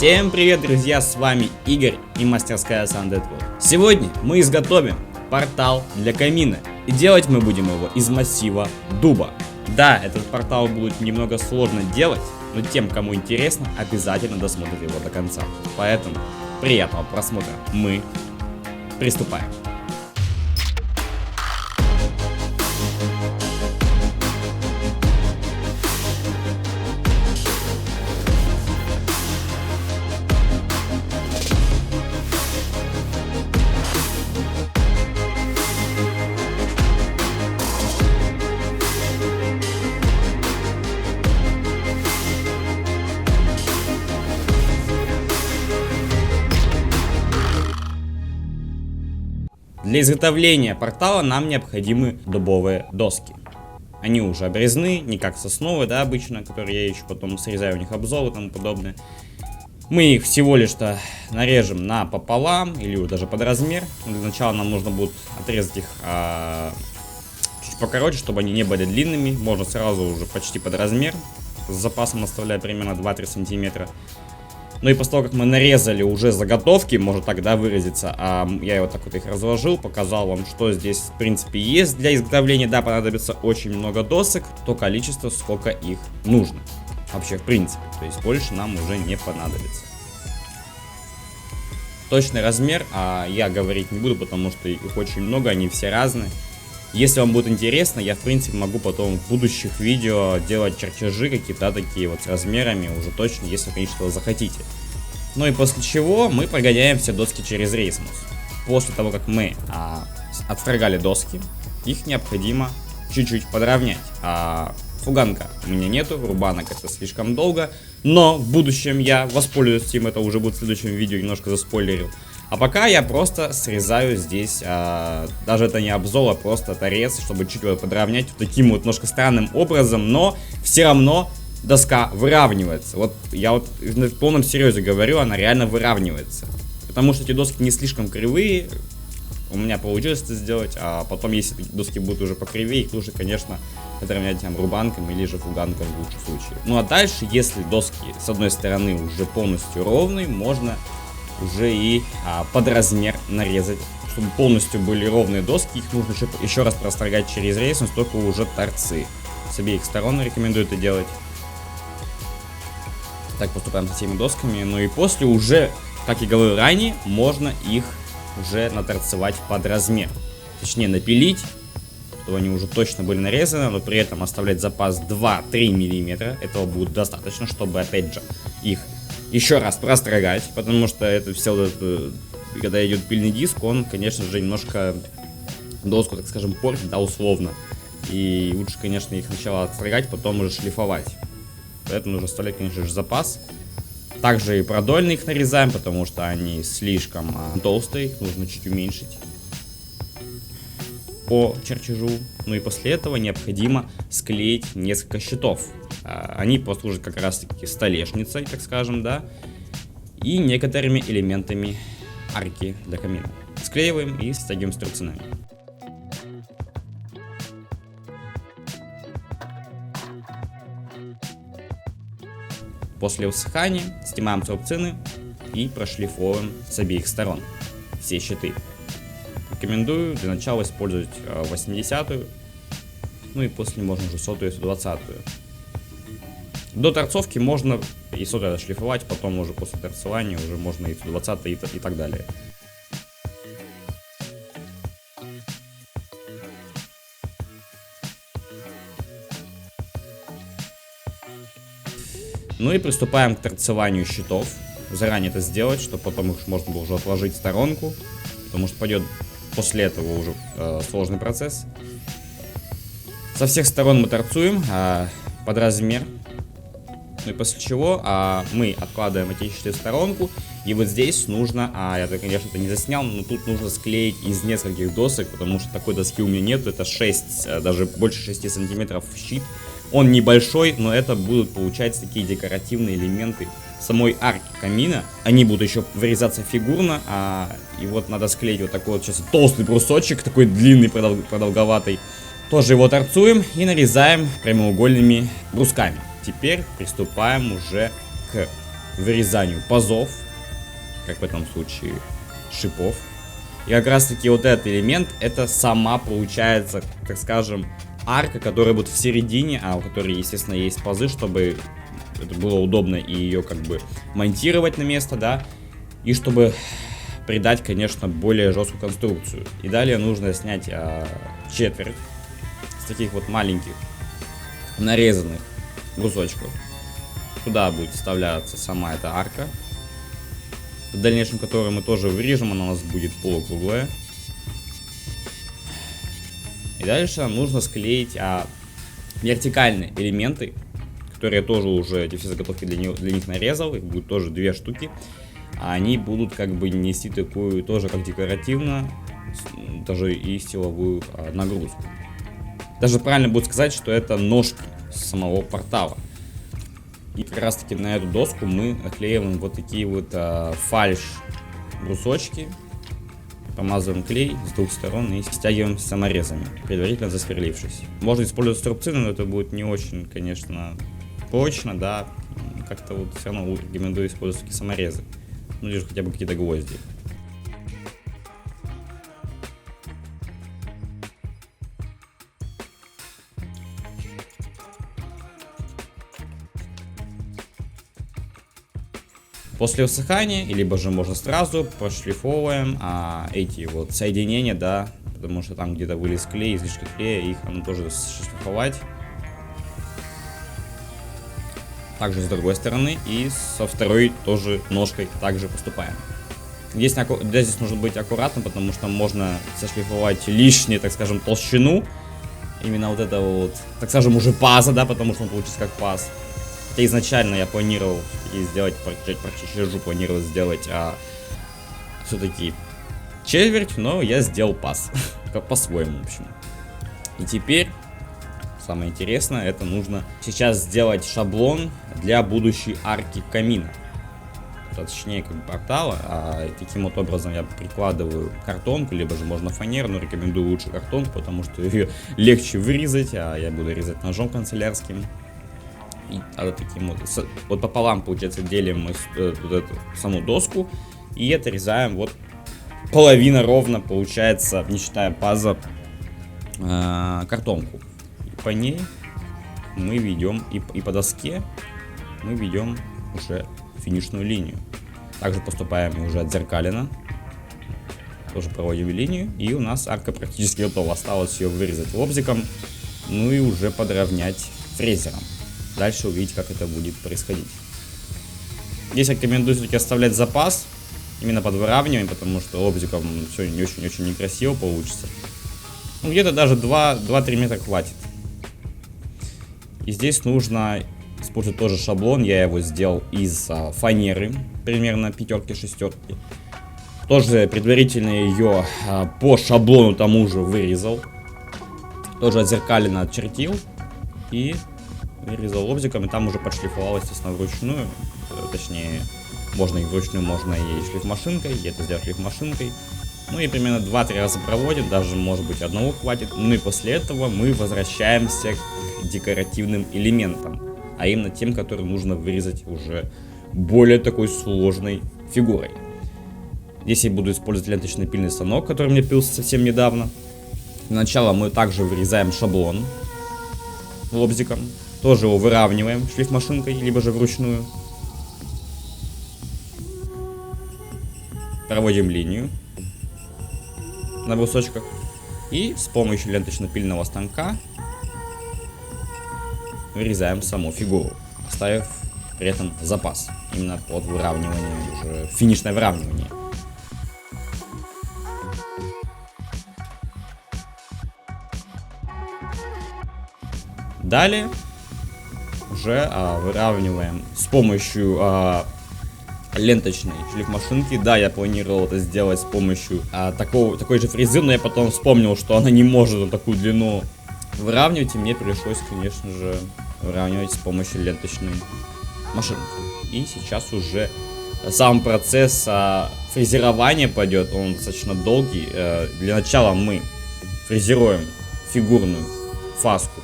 Всем привет, друзья, с вами Игорь и мастерская Sandetwood. Сегодня мы изготовим портал для камина, и делать мы будем его из массива дуба. Да, этот портал будет немного сложно делать, но тем, кому интересно, обязательно досмотрят его до конца. Поэтому приятного просмотра, мы приступаем. Для изготовления портала нам необходимы дубовые доски. Они уже обрезаны, не как сосновые, да, обычно, которые я еще потом срезаю, у них обзор и тому подобное. Мы их всего лишь-то нарежем напополам или даже под размер. Для начала нам нужно будет отрезать их чуть покороче, чтобы они не были длинными. Можно сразу уже почти под размер, с запасом оставляя примерно 2-3 сантиметра. Ну и после того, как мы нарезали уже заготовки, можно тогда выразиться, я вот так вот их разложил, показал вам, что здесь в принципе есть для изготовления. Да, понадобится очень много досок, то количество, сколько их нужно. Вообще в принципе, то есть больше нам уже не понадобится. Точный размер я говорить не буду, потому что их очень много, они все разные. Если вам будет интересно, я в принципе могу потом в будущих видео делать чертежи какие-то такие вот с размерами уже точно, если, конечно, вы захотите. Ну и после чего мы прогоняем все доски через рейсмус. После того, как мы отстрогали доски, их необходимо чуть-чуть подровнять. Фуганка у меня нету, рубанок это слишком долго, но в будущем я воспользуюсь им, это уже будет в следующем видео, немножко заспойлерил. А пока я просто срезаю здесь, даже это не обзор, а просто торец, чтобы чуть его подровнять вот таким вот немножко странным образом, но все равно доска выравнивается. Вот я вот в полном серьезе говорю, она реально выравнивается. Потому что эти доски не слишком кривые, у меня получилось это сделать, а потом, если эти доски будут уже покривее, их лучше, конечно, подровнять там рубанком или же фуганком в лучшем случае. Ну а дальше, если доски с одной стороны уже полностью ровные, можно уже и под размер нарезать, чтобы полностью были ровные доски. Их нужно еще раз прострогать через рейсмус, только уже торцы. С обеих сторон рекомендую это делать. Так поступаем с этими досками. Ну и после уже, как я говорил ранее, можно их уже наторцевать под размер. Точнее напилить, чтобы они уже точно были нарезаны, но при этом оставлять запас 2-3 мм. Этого будет достаточно, чтобы опять же их еще раз прострогать, потому что это все, когда идет пильный диск, он, конечно же, немножко доску, так скажем, портит, да, условно. И лучше, конечно, их сначала отстрогать, потом уже шлифовать. Поэтому нужно оставлять, конечно же, запас. Также и продольно их нарезаем, потому что они слишком толстые, их нужно чуть уменьшить по чертежу. Ну и после этого необходимо склеить несколько щитов. Они послужат как раз таки столешницей, так скажем, да, и некоторыми элементами арки для камина. Склеиваем и стягиваем струбцинами. После высыхания снимаем струбцины и прошлифовываем с обеих сторон все щиты. Рекомендую для начала использовать 80-ю, ну и после можно уже 100-ю и 120-ю. До торцовки можно и 100-ю шлифовать, потом уже после торцевания уже можно и 120-ю и так далее. Ну и приступаем к торцеванию щитов. Заранее это сделать, чтобы потом их можно было уже отложить в сторонку, потому что пойдет после этого уже сложный процесс. Со всех сторон мы торцуем под размер. Ну и после чего мы откладываем эти щиты в сторонку. И вот здесь нужно, я, конечно, это не заснял, но тут нужно склеить из нескольких досок, потому что такой доски у меня нет. Это 6, даже больше 6 сантиметров щит. Он небольшой, но это будут, получаться, такие декоративные элементы самой арки камина. Они будут еще вырезаться фигурно, и вот надо склеить вот такой вот сейчас толстый брусочек, такой длинный, продолговатый. Тоже его торцуем и нарезаем прямоугольными брусками. Теперь приступаем уже к вырезанию пазов, как в этом случае шипов. И как раз таки вот этот элемент, это сама получается, так скажем, арка, которая будет в середине, а у которой, естественно, есть пазы, чтобы это было удобно и ее как бы монтировать на место, да, и чтобы придать, конечно, более жесткую конструкцию. И далее нужно снять четверть с таких вот маленьких нарезанных брусочков. Туда будет вставляться сама эта арка, в дальнейшем которую мы тоже вырежем, она у нас будет полукруглая. И дальше нам нужно склеить вертикальные элементы, которые я тоже уже эти все заготовки для них нарезал, их будет тоже 2 штуки. Они будут как бы нести такую тоже как декоративно, даже и силовую нагрузку. Даже правильно будет сказать, что это ножки самого портала. И как раз таки на эту доску мы наклеиваем вот такие вот фальш брусочки, помазываем клей с 2 сторон и стягиваем саморезами, предварительно засверлившись. Можно использовать струбцины, но это будет не очень, конечно, прочно, да. Как-то вот все равно рекомендую использовать такие саморезы. Ну, лишь хотя бы какие-то гвозди. После высыхания, либо же можно сразу прошлифовываем эти вот соединения, да, потому что там где-то вылез клей, излишки клея, их надо тоже шлифовать. Также с другой стороны и со второй тоже ножкой также поступаем. Здесь нужно быть аккуратным, потому что можно сошлифовать лишнюю, так скажем, толщину. Именно вот это вот, так скажем, уже паза, да, потому что он получится как паз. Хотя изначально я планировал сделать, планировал сделать все-таки четверть, но я сделал паз. По-своему, в общем. И теперь самое интересное, это нужно сейчас сделать шаблон для будущей арки камина. Точнее, как бы портала. Таким вот образом я прикладываю картонку, либо же можно фанеру, но рекомендую лучше картонку, потому что ее легче вырезать, а я буду резать ножом канцелярским. И таким вот пополам, получается, делим мы вот эту саму доску и отрезаем вот половина ровно, получается, не считая паза, картонку. И по ней мы ведем, и по доске мы ведем уже финишную линию. Также поступаем уже отзеркаленно. Тоже проводим линию. И у нас арка практически готова. Осталось ее вырезать лобзиком. Ну и уже подровнять фрезером. Дальше увидите, как это будет происходить. Здесь рекомендую все-таки оставлять запас. Именно под выравниванием, потому что лобзиком все не очень некрасиво получится. Ну, где-то даже 2-3 метра хватит. И здесь нужно использовать тоже шаблон. Я его сделал из фанеры, примерно 5-6. Тоже предварительно ее по шаблону тому же вырезал. Тоже отзеркаленно отчертил. И вырезал лобзиком, и там уже подшлифовал, естественно, вручную. Точнее, можно и вручную, можно и шлифмашинкой. Я это сделал шлифмашинкой. Ну и примерно 2-3 раза проводим, даже может быть одного хватит. Ну и после этого мы возвращаемся к декоративным элементам, а именно тем, которые нужно вырезать уже более такой сложной фигурой. Здесь я буду использовать ленточный пильный станок, который мне пился совсем недавно. Для начала мы также вырезаем шаблон лобзиком, тоже его выравниваем шлифмашинкой, либо же вручную. Проводим линию на брусочках и с помощью ленточно-пильного станка вырезаем саму фигуру, оставив при этом запас именно под выравнивание, уже финишное выравнивание. Далее уже выравниваем с помощью ленточной шлифмашинки. Да, я планировал это сделать с помощью такой же фрезы, но я потом вспомнил, что она не может на такую длину выравнивать, и мне пришлось, конечно же, выравнивать с помощью ленточной машинки. И сейчас уже сам процесс фрезерования пойдет, он достаточно долгий. Для начала мы фрезеруем фигурную фаску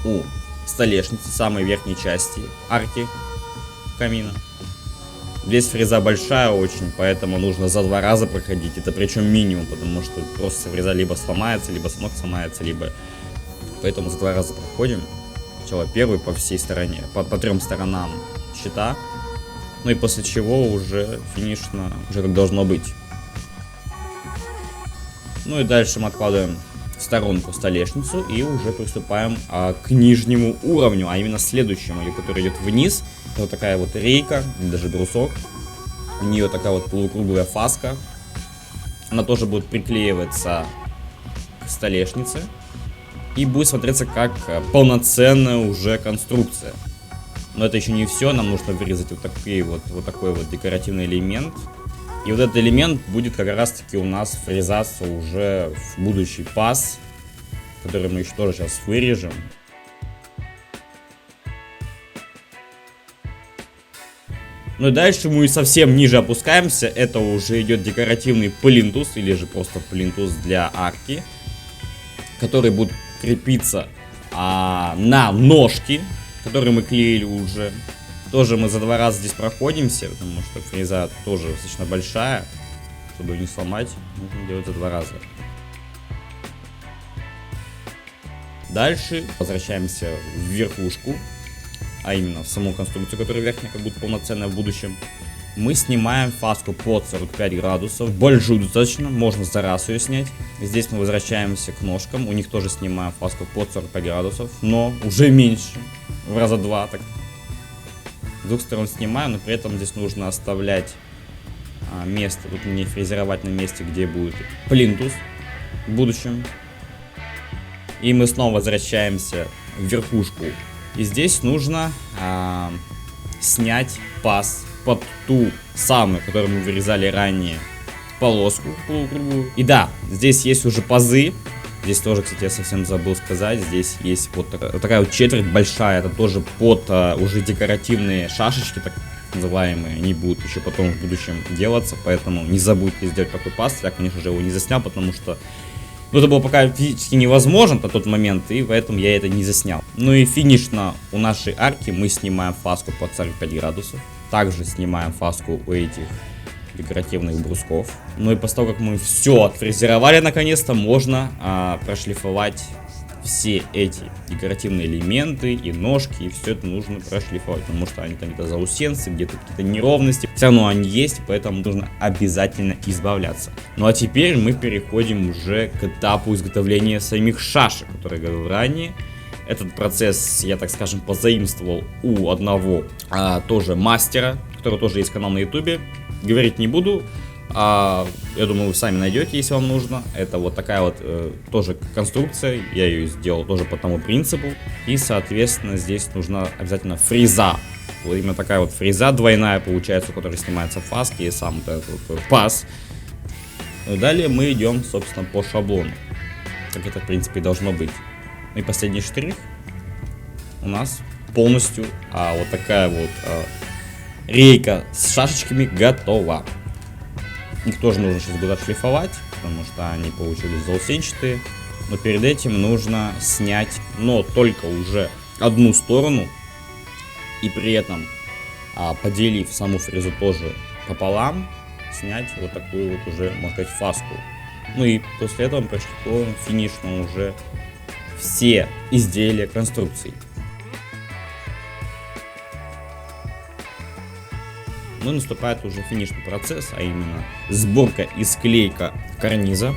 у столешницы, самой верхней части арки камина. Здесь фреза большая очень, поэтому нужно за 2 раза проходить. Это причем минимум, потому что просто фреза либо сломается, либо станок сломается, либо... Поэтому за 2 раза проходим. Сначала первый по всей стороне, по 3 сторонам щита. Ну и после чего уже финишно, уже как должно быть. Ну и дальше мы откладываем в сторонку столешницу и уже приступаем к нижнему уровню, а именно следующему, который идет вниз. Вот такая вот рейка, даже брусок. У нее такая вот полукруглая фаска. Она тоже будет приклеиваться к столешнице и будет смотреться как полноценная уже конструкция. Но это еще не все, нам нужно вырезать вот такой вот декоративный элемент. И вот этот элемент будет как раз таки у нас врезаться уже в будущий паз, который мы еще тоже сейчас вырежем. Ну и дальше мы совсем ниже опускаемся. Это уже идет декоративный плинтус, или же просто плинтус для арки, который будет крепиться на ножки, которые мы клеили уже. Тоже мы за 2 раза здесь проходимся, потому что фреза тоже достаточно большая. Чтобы не сломать, нужно делать за 2 раза. Дальше возвращаемся в верхушку, а именно в саму конструкцию, которая верхняя, как будто полноценная в будущем. Мы снимаем фаску под 45 градусов, большую достаточно, можно за раз ее снять. Здесь мы возвращаемся к ножкам, у них тоже снимаем фаску под 45 градусов, но уже меньше, в раза 2 так. С 2 сторон снимаю, но при этом здесь нужно оставлять место, тут не фрезеровать на месте, где будет плинтус в будущем. И мы снова возвращаемся в верхушку. И здесь нужно снять паз под ту самую, которую мы вырезали ранее, полоску полукруглую. И да, здесь есть уже пазы. Здесь тоже, кстати, я совсем забыл сказать, здесь есть вот такая вот четверть большая, это тоже под уже декоративные шашечки, так называемые, они будут еще потом в будущем делаться, поэтому не забудьте сделать такой паз. Я, конечно же, его не заснял, потому что это было пока физически невозможно на тот момент, и поэтому я это не заснял. Ну и финишно у нашей арки мы снимаем фаску под 45 градусов, также снимаем фаску у этих декоративных брусков. Ну и после того, как мы все отфрезеровали, наконец-то можно прошлифовать все эти декоративные элементы и ножки, и все это нужно прошлифовать, потому что они там где-то заусенцы, где-то какие-то неровности, все равно они есть, поэтому нужно обязательно избавляться. Ну а теперь мы переходим уже к этапу изготовления самих шашек, которые я говорил ранее. Этот процесс я, так скажем, позаимствовал у одного тоже мастера, который тоже есть канал на ютубе. Говорить не буду, я думаю, вы сами найдете, если вам нужно. Это вот такая вот тоже конструкция, я ее сделал тоже по тому принципу. И, соответственно, здесь нужна обязательно фреза. Вот именно такая вот фреза двойная получается, у которой снимается фаски и сам вот этот вот паз. Далее мы идем, собственно, по шаблону, как это, в принципе, и должно быть. Ну и последний штрих у нас полностью вот такая вот рейка с шашечками готова. Их тоже нужно сейчас будет отшлифовать, потому что они получились заусенчатые. Но перед этим нужно снять, но только уже одну сторону. И при этом, поделив саму фрезу тоже пополам, снять вот такую вот уже, можно сказать, фаску. Ну и после этого мы прошлифовываем финишно уже все изделия конструкции. Ну и наступает уже финишный процесс, а именно сборка и склейка карниза,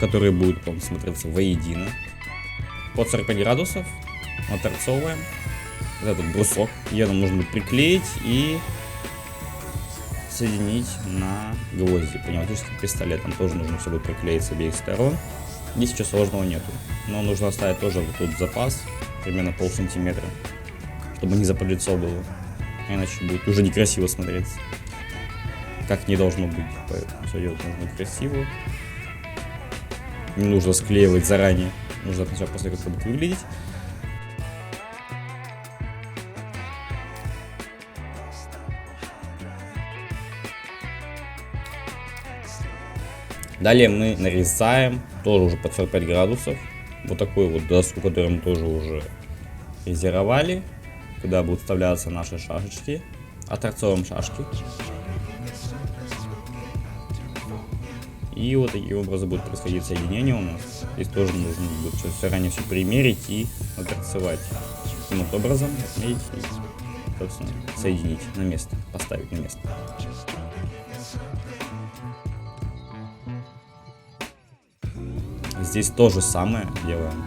который будет потом смотреться воедино. Под 45 градусов оторцовываем этот брусок. Ее нам нужно будет приклеить и соединить на гвозди. Пневматическим пистолетом тоже нужно все будет приклеить с обеих сторон. Здесь ничего сложного нету, но нужно оставить тоже вот тут запас, примерно полсантиметра, чтобы не запылиться было. Иначе будет уже некрасиво смотреться, как не должно быть. Поэтому все делать нужно красиво. Не нужно склеивать заранее. Нужно сначала посмотреть, как это будет выглядеть. Далее мы нарезаем тоже уже под 45 градусов. Вот такую вот доску, которую мы тоже уже фрезеровали, куда будут вставляться наши шашечки. Оторцовываем шашки. И вот таким образом будет происходить соединение у нас. Здесь тоже нужно будет сейчас заранее все примерить и оторцевать. Таким вот образом отметить и, собственно, соединить на место, поставить на место. Здесь то же самое делаем.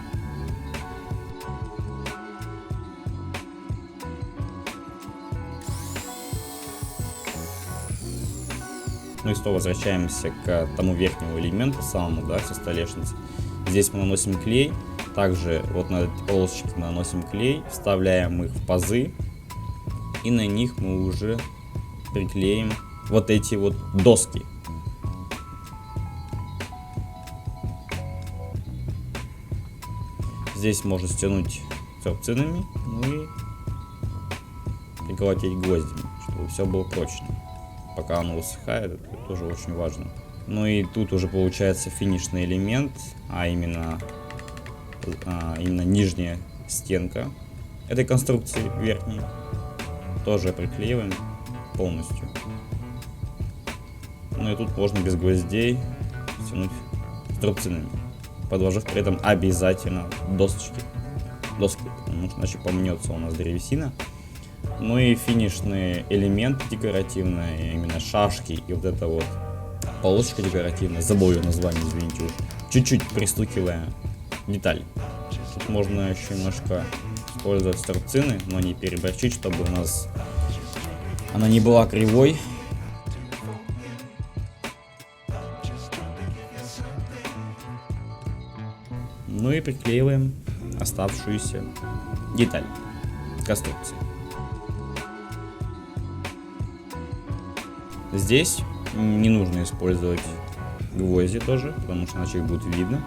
Ну и снова возвращаемся к тому верхнему элементу, самому, да, со столешницы. Здесь мы наносим клей. Также вот на эти полосочки мы наносим клей, вставляем их в пазы. И на них мы уже приклеим вот эти вот доски. Здесь можно стянуть торцинами, ну и приколотить гвоздями, чтобы все было прочно. Пока оно высыхает, это тоже очень важно. Ну и тут уже получается финишный элемент, а именно нижняя стенка этой конструкции верхней. Тоже приклеиваем полностью. Ну и тут можно без гвоздей стянуть струбцинами, подложив при этом обязательно доски, потому что иначе помнется у нас древесина. Ну и финишный элемент декоративный, именно шашки и вот эта вот полосочка декоративная, забыл ее название, извините уж, чуть-чуть пристукивая деталь. Тут можно еще немножко использовать струбцины, но не переборчить, чтобы у нас она не была кривой. Ну и приклеиваем оставшуюся деталь конструкции. Здесь не нужно использовать гвозди тоже, потому что иначе их будет видно.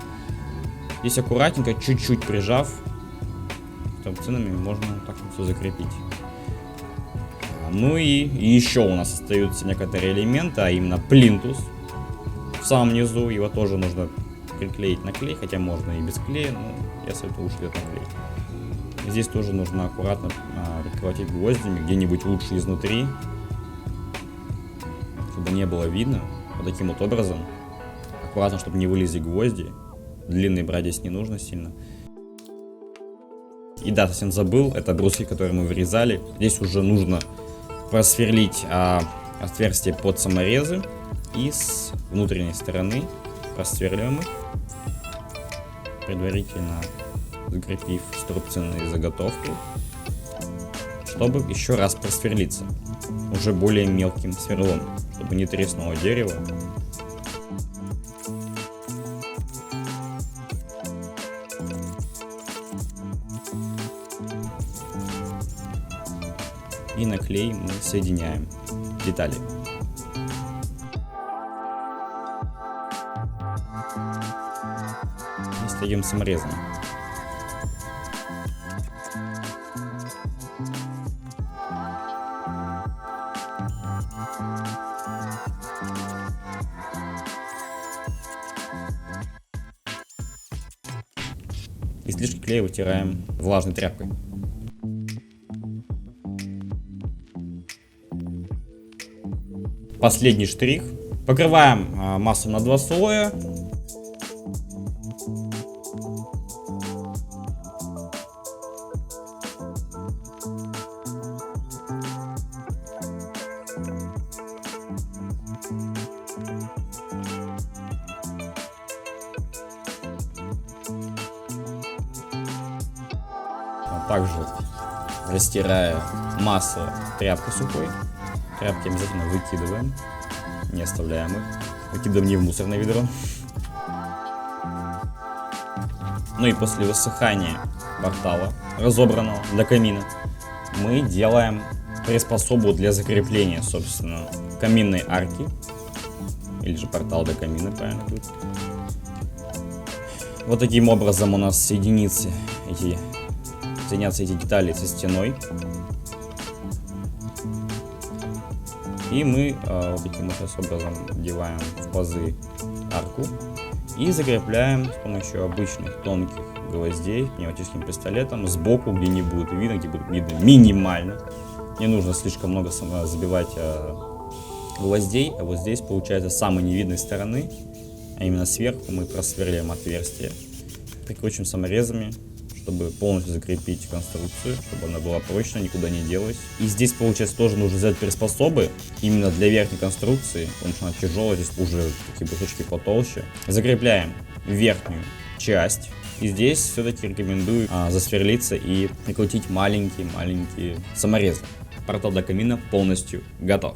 Здесь аккуратненько, чуть-чуть прижав торцинами, можно так вот все закрепить. Ну и еще у нас остаются некоторые элементы, а именно плинтус в самом низу. Его тоже нужно приклеить на клей, хотя можно и без клея, но я советую лучше делать на клей. Здесь тоже нужно аккуратно приколотить гвоздями, где-нибудь лучше изнутри, чтобы не было видно. Вот таким вот образом. Аккуратно, чтобы не вылезли гвозди. Длинный брать здесь не нужно сильно. И да, совсем забыл, это бруски, которые мы вырезали. Здесь уже нужно просверлить отверстие под саморезы. И с внутренней стороны просверливаем их, предварительно закрепив струбцинные заготовки, чтобы еще раз просверлиться уже более мелким сверлом, чтобы не треснуло дерево. И на клей мы соединяем детали. И с таким саморезом. Излишки клея вытираем влажной тряпкой. Последний штрих. Покрываем массу на 2 слоя. Также растирая масло тряпкой сухой. Тряпки обязательно выкидываем, не оставляем их. Выкидываем не в мусорное ведро. Ну и после высыхания портала, разобранного для камина, мы делаем приспособу для закрепления, собственно, каминной арки. Или же портал для камина, правильно будет. Вот таким образом у нас соединятся эти детали со стеной. И мы вот таким вот образом одеваем в пазы арку и закрепляем с помощью обычных тонких гвоздей пневматическим пистолетом сбоку, где не будет видно, где будет видно минимально. Не нужно слишком много забивать гвоздей, а вот здесь получается с самой невидной стороны, а именно сверху мы просверлим отверстие. Прикручиваем саморезами, чтобы полностью закрепить конструкцию, чтобы она была прочная, никуда не делась. И здесь, получается, тоже нужно сделать приспособы именно для верхней конструкции, потому что она тяжелая, здесь уже такие брусочки потолще. Закрепляем верхнюю часть. И здесь все-таки рекомендую засверлиться и прикрутить маленькие саморезы. Портал до камина полностью готов.